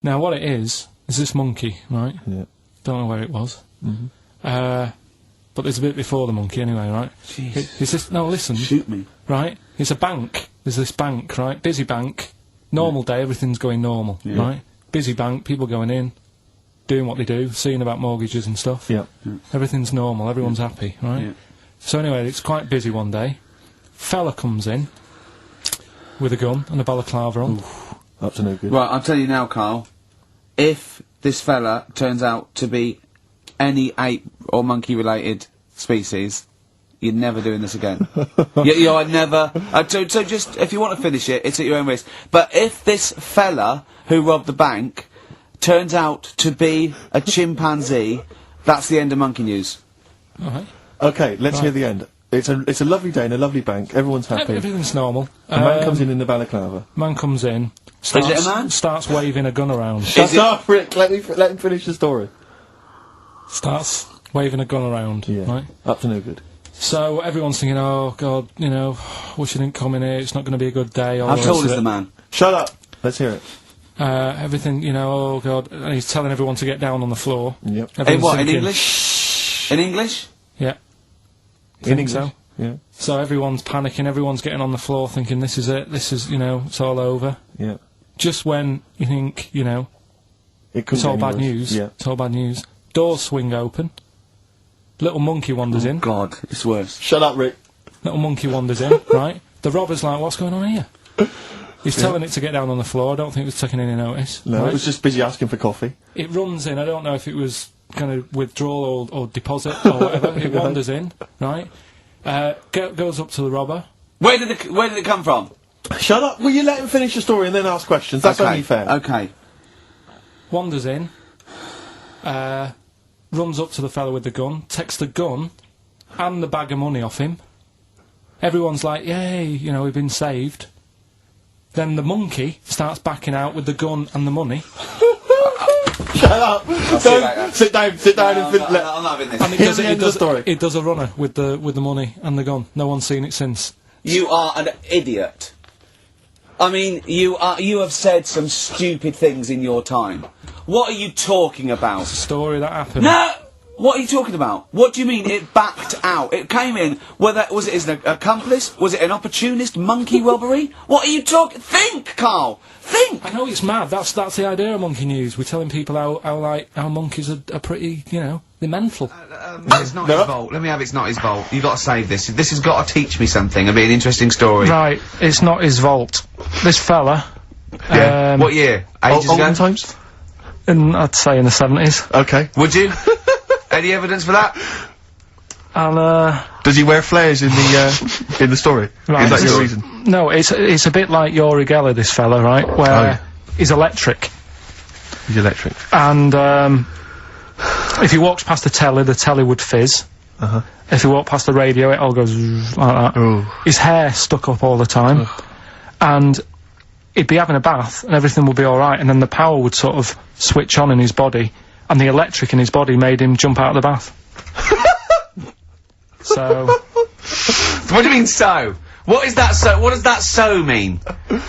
Now, what it is this monkey, right? Yeah. Don't know where it was. But there's a bit before the monkey anyway, right? Jeez. No, listen. Shoot me. Right? It's a bank. There's this bank, right? Busy bank. Normal day, everything's going normal, right? Busy bank, people going in, doing what they do, seeing about mortgages and stuff. Yeah. Everything's normal, everyone's happy, right? Yeah. So anyway, it's quite busy one day. Fella comes in with a gun and a balaclava on. Up to no good. Right, I'll tell you now, Carl. If this fella turns out to be any ape or monkey-related species, you're never doing this again. You're never... so just, if you want to finish it, it's at your own risk. But if this fella who robbed the bank turns out to be a chimpanzee, that's the end of Monkey News. Alright. Okay, let's hear the end. It's a lovely day in a lovely bank. Everyone's happy. Everything's normal. A man comes in the balaclava. Man comes in, Is it a man? starts waving a gun around. Shut up, Rick! Let him finish the story. Starts waving a gun around, Yeah. right? Up to no good. So everyone's thinking, oh God, you know, wish I didn't come in here, it's not going to be a good day. How tall is the man? Shut up! Let's hear it. Everything, you know, oh God, and he's telling everyone to get down on the floor. Yep. In Everyone's what, in thinking, English? In English? Yeah. In Think English. so? Yeah. So everyone's panicking, everyone's getting on the floor thinking, this is it, this is, you know, it's all over. Yeah. Just when you think, you know, it's all bad news, Yeah. it's all bad news, doors swing open, little monkey wanders in, God, it's worse. Shut up, Rick. little monkey wanders in, right? The robber's like, what's going on here? He's telling it to get down on the floor, I don't think it was taking any notice. No, right? it was just busy asking for coffee. It runs in, I don't know if it was kind of withdrawal or deposit or whatever, it wanders in, right? Goes up to the robber. Where did it come from? Shut up! Will you let him finish the story and then ask questions? That's only fair. Okay. Wanders in, runs up to the fellow with the gun, takes the gun and the bag of money off him. Everyone's like, yay, you know, we've been saved. Then the monkey starts backing out with the gun and the money. Shut up! Don't sit down and I'm not having this. And Here's the end of the story. it does a runner with the money and the gun. No one's seen it since. You are an idiot. I mean, you have said some stupid things in your time. What are you talking about? Story that happened. No! What are you talking about? What do you mean it backed out? It came in, was it an accomplice? Was it an opportunist monkey robbery? What are you talking? Think, Carl! Think! I know it's mad, that's the idea of Monkey News. We're telling people how monkeys are pretty, you know, they're mental. It's not his fault. Let me have it's not his fault. You've got to save this. This has got to teach me something. It'll be an interesting story. Right, it's not his vault. This fella... Yeah. What year? Ages Olden ago? times? I'd say in the 70s. Okay. Would you? Any evidence for that? And, Does he wear flares in the story? Right. Is that your reason? no, it's a bit like Yori Geller, this fella, right? Where he's electric. He's electric. And, if he walks past the telly would fizz. Uh-huh. If he walked past the radio, it all goes like that. Oh. His hair stuck up all the time. And he'd be having a bath and everything would be alright, and then the power would sort of switch on in his body, and the electric in his body made him jump out of the bath. So... What do you mean, so? What is that so? What does that so mean?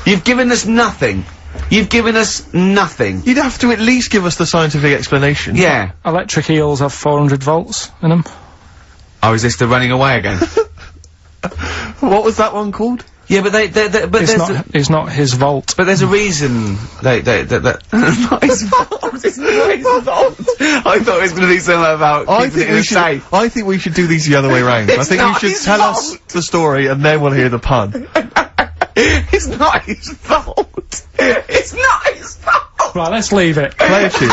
You've given us nothing. You've given us nothing. You'd have to at least give us the scientific explanation. Yeah. Electric eels have 400 volts in them. Oh, is this the running away again? What was that one called? Yeah, but It's not his vault. But there's a reason that not his fault. It's not his fault. I thought it was going to be something about keeping it in a safe. I think we should do these the other way round. I think you should tell us the story and then we'll hear the pun. It's not his fault. It's not his fault. Right, let's leave it. Play a tune.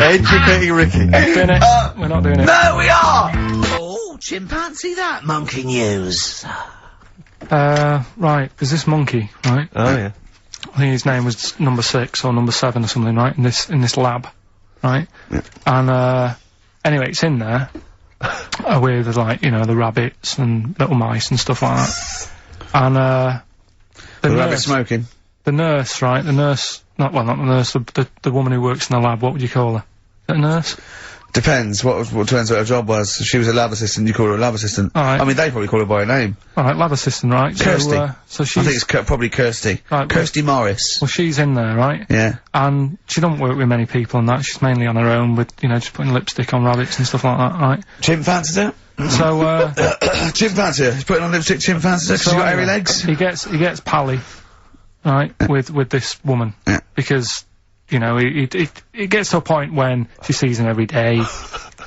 Educating Ricky. Finish. We're not doing it. No, we are. Oh, chimpanzee, that Monkey News. Right, there's this monkey, right? Oh yeah. I think his name was number 6 or number 7 or something, right? In this lab, right? Yeah. And anyway, it's in there with like, you know, the rabbits and little mice and stuff like that. And The rabbit smoking. the nurse, right? The nurse, not the nurse, the woman who works in the lab. What would you call her? Is that a nurse? Depends. What depends what her job was. If she was a lab assistant, you call her a lab assistant. All right. I mean, they probably call her by her name. Alright, lab assistant, right? Kirsty. So she's... I think it's probably Kirsty. Right, Kirsty Morris. Well, she's in there, right? Yeah. And she don't work with many people and that. She's mainly on her own with, you know, just putting lipstick on rabbits and stuff like that, right? Chimp fancies her? So, Chimp fancy her. He's putting on lipstick, chimp fancies her 'cause she's got hairy legs. He gets pally, right, with this woman. Yeah. Because, you know, it gets to a point when she sees him every day.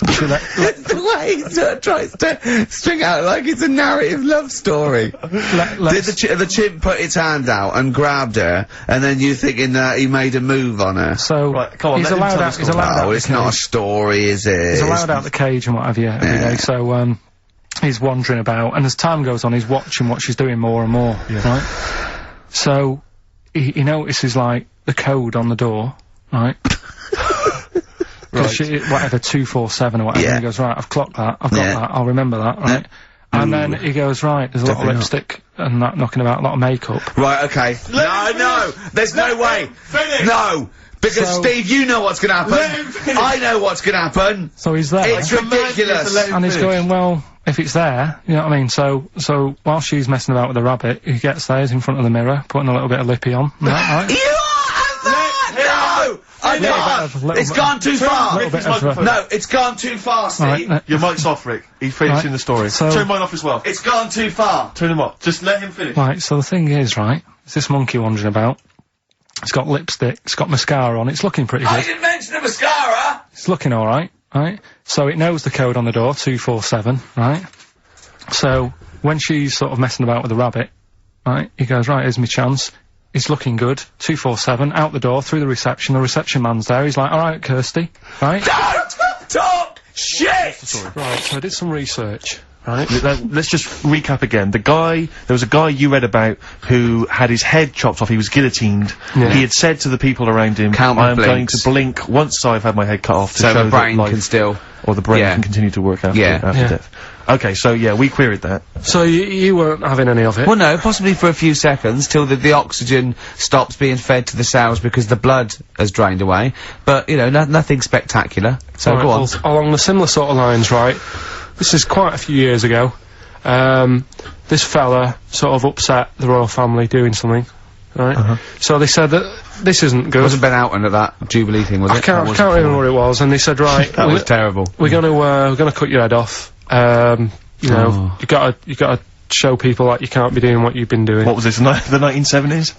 The way he sort of tries to string out like it's a narrative love story. Did the chimp put its hand out and grabbed her, and then you thinking that he made a move on her? So, Right, come on, he's let him allowed tell out, the he's story. allowed out Oh, the it's not a cage. story, is it? He's allowed out the cage and what have you every day, so, he's wandering about, and as time goes on, he's watching what she's doing more and more, right? So, he notices, like, the code on the door, right? Whatever, 247 or whatever, Yeah. and he goes, right, I've clocked that, I've got that, I'll remember that, right? And then he goes, right, there's a lot of lipstick and that knocking about, a lot of makeup. Right, okay. No, there's no way. No! Because, So- Steve, you know what's gonna happen. I know what's gonna happen. So he's there, It's ridiculous. and he's going, well, if it's there, you know what I mean? So while she's messing about with the rabbit, he gets there, he's in front of the mirror, putting a little bit of lippy on, right? You are no! I know! It's gone too far! little bit of, No, it's gone too far, Steve. Right, Your mic's off, Rick. He's finishing Right. the story. So- Turn mine off as well. It's gone too far. Turn him off. Just let him finish. right, so the thing is, right, it's this monkey wandering about, it's got lipstick, it's got mascara on, it's looking pretty I good, didn't mention the mascara! it's looking alright, right? So it knows the code on the door, 247, right? So, when she's sort of messing about with the rabbit, right, he goes, right, here's my chance. He's looking good, 247, out the door, through the reception man's there, he's like, alright, Kirsty, right? Don't talk shit! Right, so I did some research, Right. Let's just recap again. There was a guy you read about who had his head chopped off. He was guillotined. Yeah. He had said to the people around him, Count I am going blinks. to blink once I've had my head cut off to So show the brain that life, can still... or the brain Yeah. can continue to work after, Yeah. after Yeah. death. Okay, so yeah, we queried that. So you weren't having any of it? Well, no, possibly for a few seconds, till the oxygen stops being fed to the cells because the blood has drained away. But, you know, nothing spectacular. So Right, go on. well, along the similar sort of lines, right? This is quite a few years ago. This fella sort of upset the royal family doing something, right? So they said that this isn't good. Wasn't Ben Oughton at that Jubilee thing, was it? I can't remember what it was, and they said, right, That was terrible. we're gonna cut your head off. You know, you gotta show people that you can't be doing what you've been doing. What was this, the 1970s?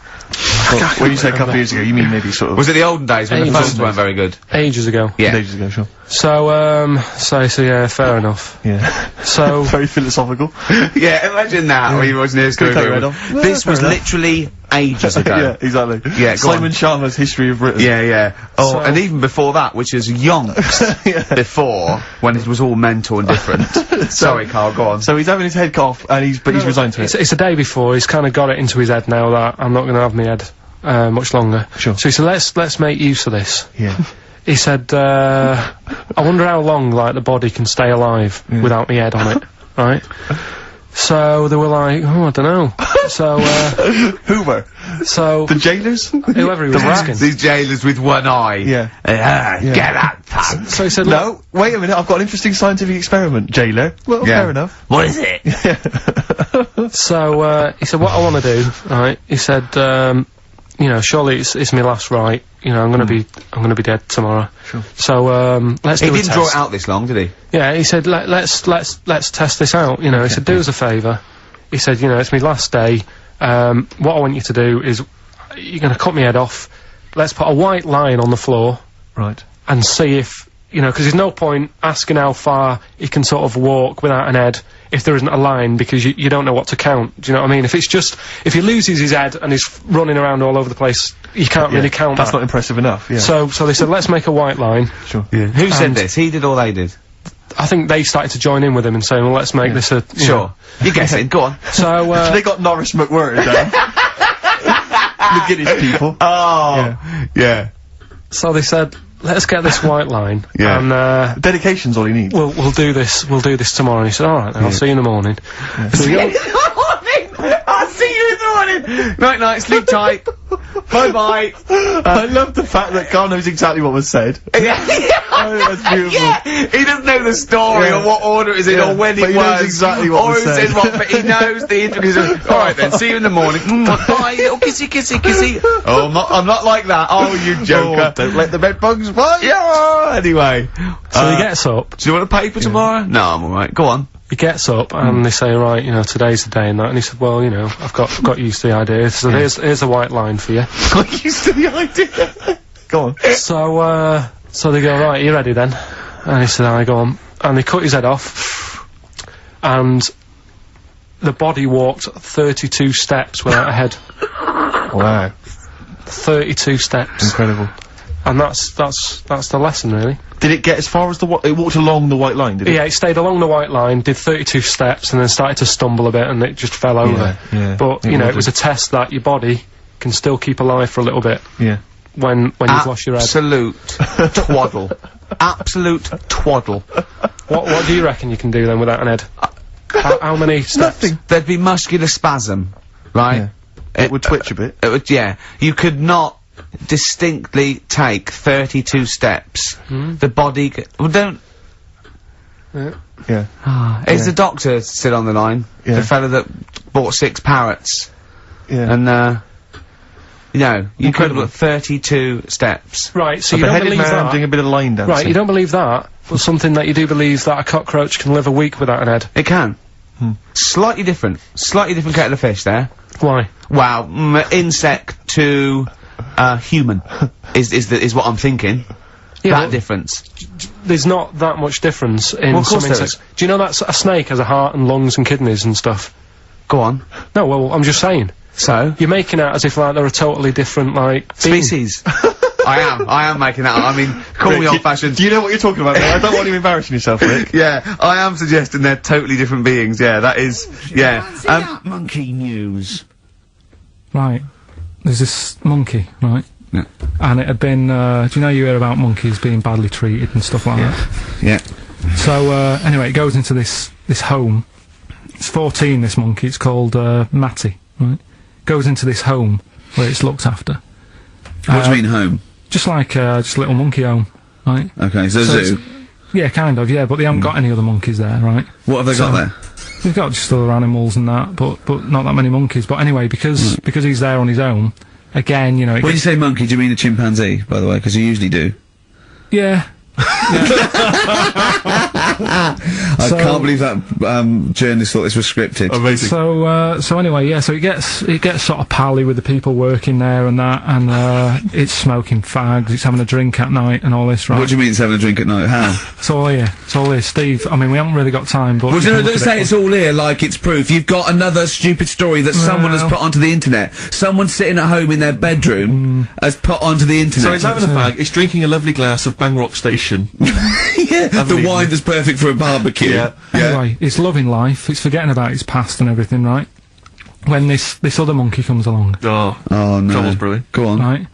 Well, when you say a couple of years ago, you mean maybe sort of... Was it the olden days when the Ages phones ago. weren't very good? Ages ago. Yeah. ages ago, sure. So yeah, fair enough. Yeah. So, Very philosophical. Yeah, imagine that when you watching this Could going take your over. head off. This Yeah, was fair enough. literally ages ago. Yeah, exactly. Yeah, go Simon on. Sharma's History of Britain. Yeah, yeah. Oh, So- and even before that, which is yonks before, when it was all mental and different. Sorry, Carl, go on. So he's having his head cut off, and he's resigned to it. it's a day before, he's kind of got it into his head now that I'm not gonna have my head, much longer. Sure. So he said, let's make use of this. Yeah. He said, I wonder how long, like, the body can stay alive without my head on it, right? So they were like, oh, I don't know. So, Who were? so, The jailers? whoever he was asking. These jailers with one eye. Yeah. Get that punk. So he said, No, wait a minute, I've got an interesting scientific experiment, jailer. Well, Yeah. fair enough. What is it? So, he said, what I want to do, right, he said, you know, surely it's my last right, you know, I'm gonna be dead tomorrow. Sure. So, let's He do a didn't draw test. it out this long, did he? Yeah, he said, let's test this out, you know, he said, do us a favour. He said, you know, it's my last day, what I want you to do is, you're gonna cut my head off, let's put a white line on the floor, Right. and see if, you know, 'cause there's no point asking how far he can sort of walk without an head if there isn't a line, because you don't know what to count, do you know what I mean? If he loses his head and he's running around all over the place, you can't really count That's that. not impressive enough, yeah. So they said, let's make a white line. Sure. Who said And- this? He did or they did? I think they started to join in with him and saying, well, let's make this a... you know. You're guessing, go on. So, They got Norris McWhirter down. The Guinness people. Oh, yeah. so they said, let's get this white line. Yeah. And, Dedication's all he needs. we'll do this tomorrow. And he said, alright then, I'll see you in the morning. So we go, I'll see you in the morning! Night, night, sleep tight. Bye-bye. I love the fact that Carl knows exactly what was said. Oh, that's beautiful. Yeah, he doesn't know the story or what order it is in or when but it he knows was. exactly what or was who said. said what, but he knows the intricacies. Alright then, see you in the morning. Bye, little kissy, kissy, kissy. Oh, I'm not like that. Oh, you joker. Don't let the bed bugs bite. Yeah, anyway. So he gets up. Do you want a paper tomorrow? No, I'm alright. Go on. He gets up and they say, right, you know, today's the day and that. And he said, well, you know, I've got used to the idea. So here's a white line for you. Got used to the idea. Go on. So they go, right, are you ready then? And he said, I go on. And they cut his head off. And the body walked 32 steps without a head. Wow. 32 steps. Incredible. And that's the lesson, really. Did it get as far as it walked along the white line, did it? Yeah, it stayed along the white line, did 32 steps, and then started to stumble a bit, and it just fell over. Yeah. But, you know, it was a test that your body can still keep alive for a little bit. Yeah. When you've lost your head. Absolute twaddle. Absolute twaddle. What do you reckon you can do then without an head? How many steps? Nothing. There'd be muscular spasm, right? Yeah. It would twitch a bit. It would, yeah. You could not distinctly take 32 steps. The body well, don't... Yeah. Is the doctor still on the line? Yeah. The fella that bought 6 parrots. Yeah. And, you know, you could Incredible. have got 32 steps. Right, so A you don't beheaded believe man that. doing a bit of line dancing. Right, you don't believe that, but something that you do believe that a cockroach can live a week without an head. It can. Slightly different kettle of fish there. Why? Wow, insect to, human is what I'm thinking. Yeah, That difference. There's not that much difference in Well, of course some there insects. Do you know that a snake has a heart and lungs and kidneys and stuff? Go on. No, well, I'm just saying. So? You're making out as if, like, they're a totally different, like, being. Species. I am making that up. I mean, call me Rick, old-fashioned. Do you know what you're talking about, mate? I don't want you embarrassing yourself, Rick. Yeah, I am suggesting they're totally different beings. Yeah, that is, yeah. Monkey news. Right. There's this monkey, right? Yeah. And it had been, do you know you hear about monkeys being badly treated and stuff like that? Yeah. So, anyway, it goes into this home. It's 14, this monkey. It's called, Matty, right? Goes into this home where it's looked after. What do you mean home? Just like, just a little monkey home, right? Okay, so So zoo. Yeah, kind of, yeah, but they haven't got any other monkeys there, right? What have they got there? They've got just other animals and that, but not that many monkeys. But anyway, because he's there on his own, again, you know, When you say monkey, do you mean a chimpanzee, by the way? Because you usually do. yeah. I can't believe that journalist thought this was scripted. Amazing. So anyway, yeah, so it gets sort of pally with the people working there and that, and it's smoking fags, it's having a drink at night and all this, right? What do you mean it's having a drink at night? How? It's all here, Steve. I mean, we haven't really got time, but Well, you you know, can don't look say at it. it's all here like it's proof. You've got another stupid story that someone has put onto the internet. Someone sitting at home in their bedroom has put onto the internet. So he's having a fag, he's drinking a lovely glass of Bang Rock Station. yeah, the Unbelievable. wine that's perfect for a barbecue. Yeah. Anyway, it's loving life, it's forgetting about its past and everything, right? When this other monkey comes along, Oh. Oh no. Trouble's brewing. Go on. right?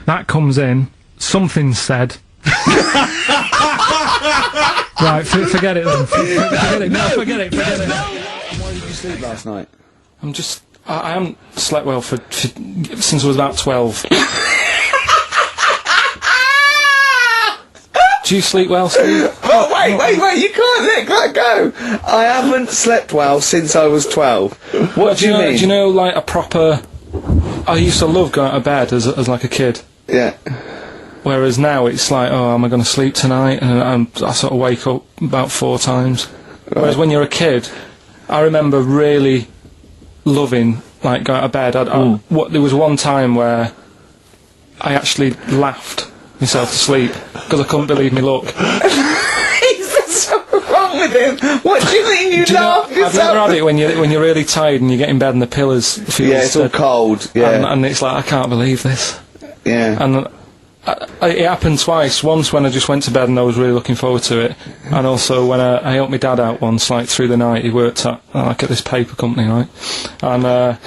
That comes in, something's said. Right, forget it then. Forget it. Why did you sleep last night? I haven't slept well since I was about 12. Do you sleep well, Steve? Oh, wait, you can't let that go! I haven't slept well since I was 12. What do you mean? Do you know, like, a proper... I used to love going to bed as like a kid. Yeah. Whereas now it's like, oh, am I going to sleep tonight? And I sort of wake up about 4 times. Whereas when you're a kid, I remember really loving, like, going to bed. There was one time where I actually laughed myself to sleep because I couldn't believe me luck. Is there something wrong with him? What do you mean you laugh Have you ever had it when you're really tired and you get in bed and the pillows feel Yeah, it's all cold. Yeah. and it's like, I can't believe this. Yeah. And it happened twice. Once when I just went to bed and I was really looking forward to it, and also when I helped my dad out once, like through the night. He worked at at this paper company, right? And I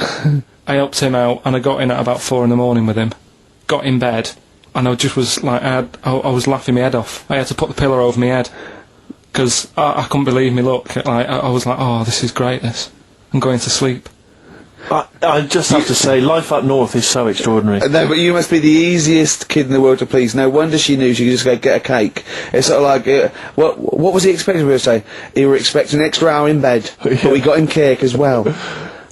helped him out, and I got in at about 4 in the morning with him. Got in bed, and I just was like, I was laughing my head off. I had to put the pillow over my head because I couldn't believe me luck. Like I was like, oh, this is great. This. I'm going to sleep. I just have to say, life up north is so extraordinary. No, but you must be the easiest kid in the world to please. No wonder she knew she could just go get a cake. It's sort of like, what was he expecting me to say? He were expecting an extra hour in bed, but we got him cake as well.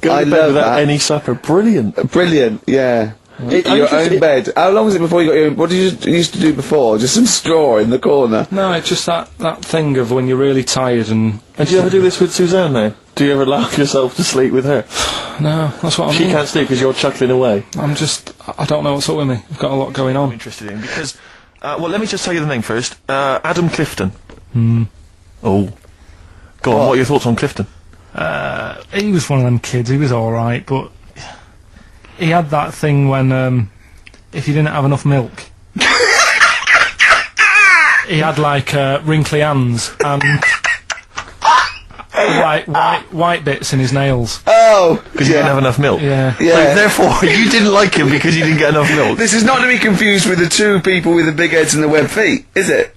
Go I to bed love without that. any supper. Brilliant. Brilliant, yeah. Your own bed. How long was it before you got your own? What did you used to do before? Just some straw in the corner? No, it's just that thing of when you're really tired and... And do you ever do this with Suzanne now? Do you ever laugh yourself to sleep with her? No, that's what I She mean. can't sleep because you're chuckling away. I don't know what's up with me. I've got a lot going I'm on. interested in because, well, let me just tell you the name first. Adam Clifton. Oh. Go on, what are your thoughts on Clifton? He was one of them kids, he was alright, but he had that thing when, if you didn't have enough milk, he had, like, wrinkly hands and white bits in his nails. Oh! Because you didn't have enough milk? Yeah. Yeah. So, therefore, you didn't like him because you didn't get enough milk? This is not to be confused with the two people with the big heads and the web feet, is it?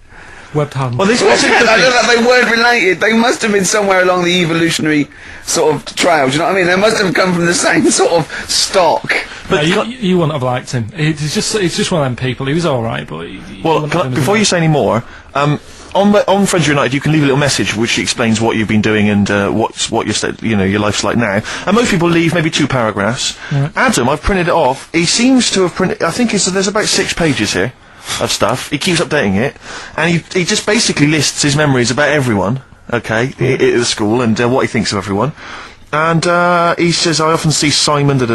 Webbed hands. Well, this I was don't know, they weren't related. They must have been somewhere along the evolutionary sort of trail. Do you know what I mean? They must have come from the same sort of stock. But no, you wouldn't have liked him. He's just one of them people. He was alright, but... well, before you say any more, on Friends United, you can leave a little message which explains what you've been doing and what your life's like now. And most people leave maybe 2 paragraphs. Right. Adam, I've printed it off. He seems to have printed. I think there's about 6 pages here of stuff. He keeps updating it, and he just basically lists his memories about everyone. Okay, at the school and what he thinks of everyone. And he says, I often see Simon, he's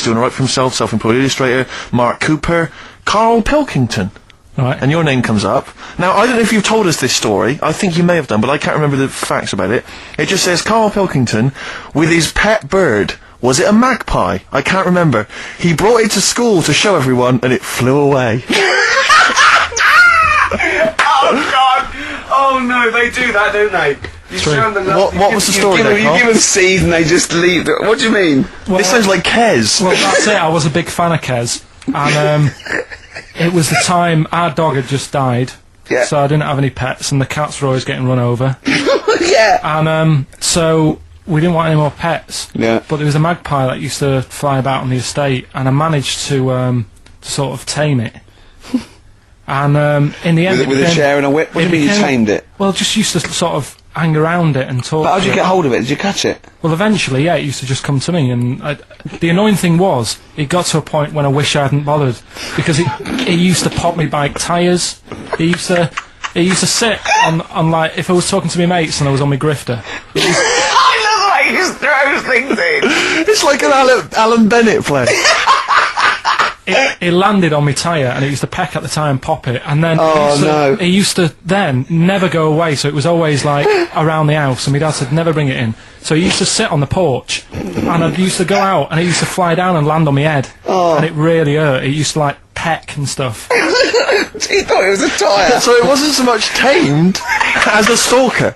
doing alright for himself, self-employed illustrator, Mark Cooper, Karl Pilkington. Right. And your name comes up. Now, I don't know if you've told us this story. I think you may have done, but I can't remember the facts about it. It just says Karl Pilkington with his pet bird. Was it a magpie? I can't remember. He brought it to school to show everyone, and it flew away. Oh, God! Oh, no, they do that, don't they? You show them What was the story there, You Carl? give them seed and they just leave. What do you mean? Well, This sounds like Kez. Well, that's it. I was a big fan of Kez, and it was the time our dog had just died, Yeah. so I didn't have any pets, and the cats were always getting run over, Yeah. and so we didn't want any more pets. Yeah. But there was a magpie that used to fly about on the estate, and I managed to sort of tame it. And in the end, With a chair and a whip? What do you mean you tamed it? Well, just used to sort of hang around it and talk. But how did to you it. get hold of it? Did you catch it? Well, eventually, yeah, it used to just come to me, and the annoying thing was, it got to a point when I wish I hadn't bothered, because it used to pop me bike tyres. It used to sit on like, if I was talking to my mates and I was on my grifter. I love how he just throws things in. It's like an Alan Bennett play. It landed on my tyre, and it used to peck at the tyre and pop it, and then it used to then never go away, so it was always like around the house, and my dad said never bring it in. So he used to sit on the porch, and I used to go out, and it used to fly down and land on my head, and it really hurt. It used to like peck and stuff. He thought it was a tyre. So it wasn't so much tamed as a stalker.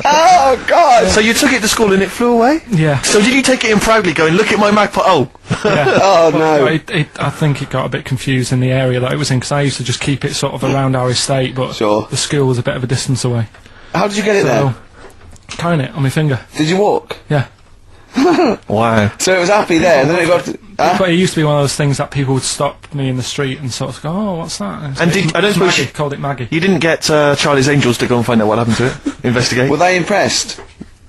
Oh, God! So you took it to school and it flew away? Yeah. So did you take it in proudly going, look at my magpie? Oh. Yeah. Oh, no. I think it got a bit confused in the area that it was in, because I used to just keep it sort of around our estate, but Sure. the school was a bit of a distance away. How did you get it So, there? carrying it on my finger. Did you walk? Yeah. Wow. So it was happy there, and then it got... But it used to be one of those things that people would stop me in the street and sort of go, oh, what's that? And I don't suppose Maggie, called it Maggie. you didn't get Charlie's Angels to go and find out what happened to it? Investigate? Were they impressed?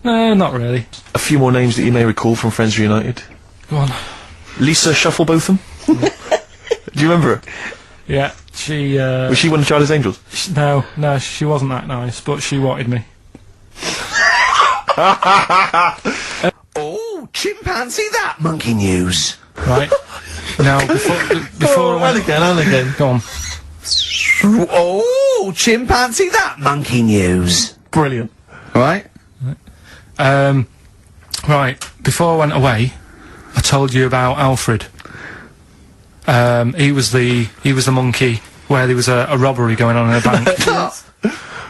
No, not really. A few more names that you may recall from Friends Reunited. Go on. Lisa Shufflebotham? Do you remember her? Yeah, she, Was she one of Charlie's Angels? no, she wasn't that nice, but she wanted me. Oh, chimpanzee that monkey news. Right. Now, before and again. Go on. Oh, chimpanzee that monkey news. Brilliant. Right? Right, before I went away, I told you about Alfred. He was the monkey where there was a robbery going on in a bank.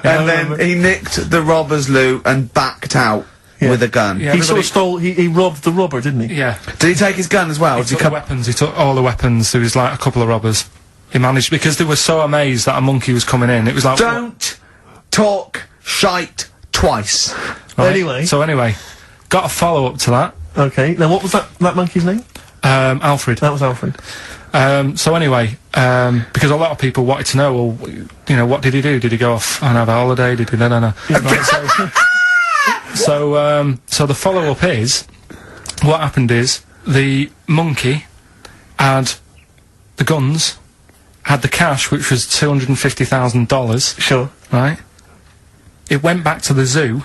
And then he nicked the robber's loot and backed out with a gun. Yeah, He sort of stole, he robbed the robber, didn't he? Yeah. Did he take his gun as well? He took the weapons, he took all the weapons. There was like a couple of robbers. He managed, because they were so amazed that a monkey was coming in, it was like... Don't talk shite twice. Right, Anyway. So anyway, got a follow-up to that. Okay, now what was that monkey's name? Alfred. That was Alfred. So anyway, because a lot of people wanted to know, well, you know, what did he do? Did he go off and have a holiday? Did he? No. Right, so the follow-up is, what happened is, the monkey had the guns, had the cash, which was $250,000. Sure. Right? It went back to the zoo.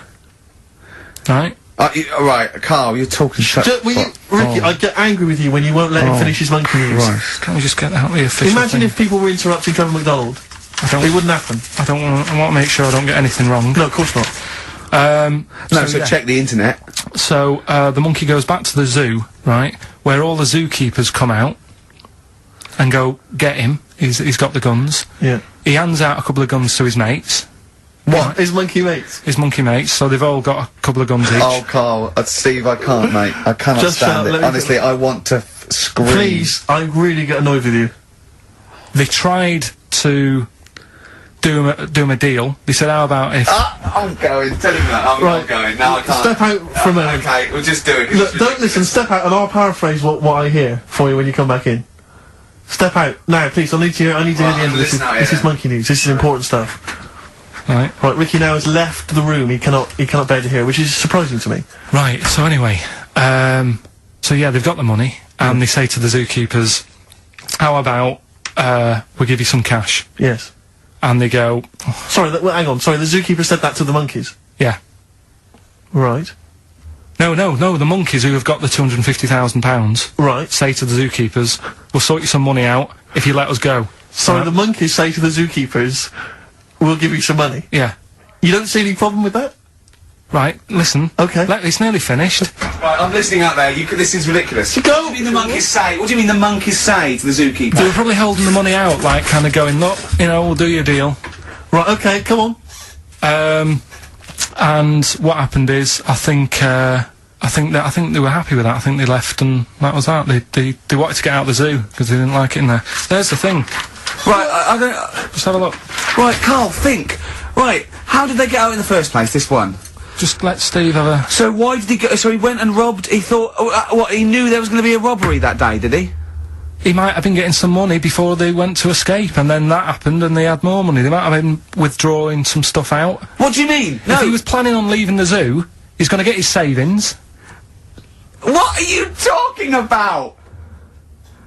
Right? Right, Carl, you're talking shit. Ricky, I get angry with you when you won't let him finish his monkey news. Right. Can we just get out the official Imagine thing? if people were interrupting Trevor McDonald. It wouldn't happen. I want to make sure I don't get anything wrong. No, of course not. So check the internet. So, the monkey goes back to the zoo, right, where all the zookeepers come out and go, get him, he's got the guns. Yeah. He hands out a couple of guns to his mates. What? His monkey mates? His monkey mates, so they've all got a couple of guns each. Oh, Carl, Steve, I can't, mate. I cannot Just stand shout, it. Honestly, I want to scream. Please, I really get annoyed with you. They tried to do him a deal. They said, how about if... I'm going, tell him that. I'm going. No, I can't. Step out for a minute. Okay, we'll just do it. Look, don't listen, step out and I'll paraphrase what I hear for you when you come back in. Step out. Now, please, I need to hear the end of this. This is monkey news. This is important stuff. Right. Right, Ricky now has left the room. He cannot bear to hear, which is surprising to me. Right, so anyway, so yeah, they've got the money, and they say to the zookeepers, how about, we give you some cash? Yes. And they go... Sorry, hang on, sorry, the zookeeper said that to the monkeys? Yeah. Right. No, the monkeys who have got the £250,000... Right. ...say to the zookeepers, we'll sort you some money out if you let us go. Sorry, the monkeys say to the zookeepers, we'll give you some money? Yeah. You don't see any problem with that? Right, listen. Okay. It's nearly finished. Right, I'm listening out there. This is ridiculous. Go! What do you mean the monkeys say? What do you mean the monkeys say to the zookeeper? They were probably holding the money out, like, kind of going, look, you know, we'll do your deal. Right, okay, come on. And what happened is, I think they were happy with that. I think they left, and that was that. They wanted to get out of the zoo because they didn't like it in there. There's the thing. Right, I don't... Just have a look. Right, Carl, think. Right, how did they get out in the first place, this one? Just let Steve have a... So why did he go... So he went and robbed... He thought... what, he knew there was going to be a robbery that day, did he? He might have been getting some money before they went to escape, and then that happened, and they had more money. They might have been withdrawing some stuff out. What do you mean? No. If he was planning on leaving the zoo, he's going to get his savings. What are you talking about?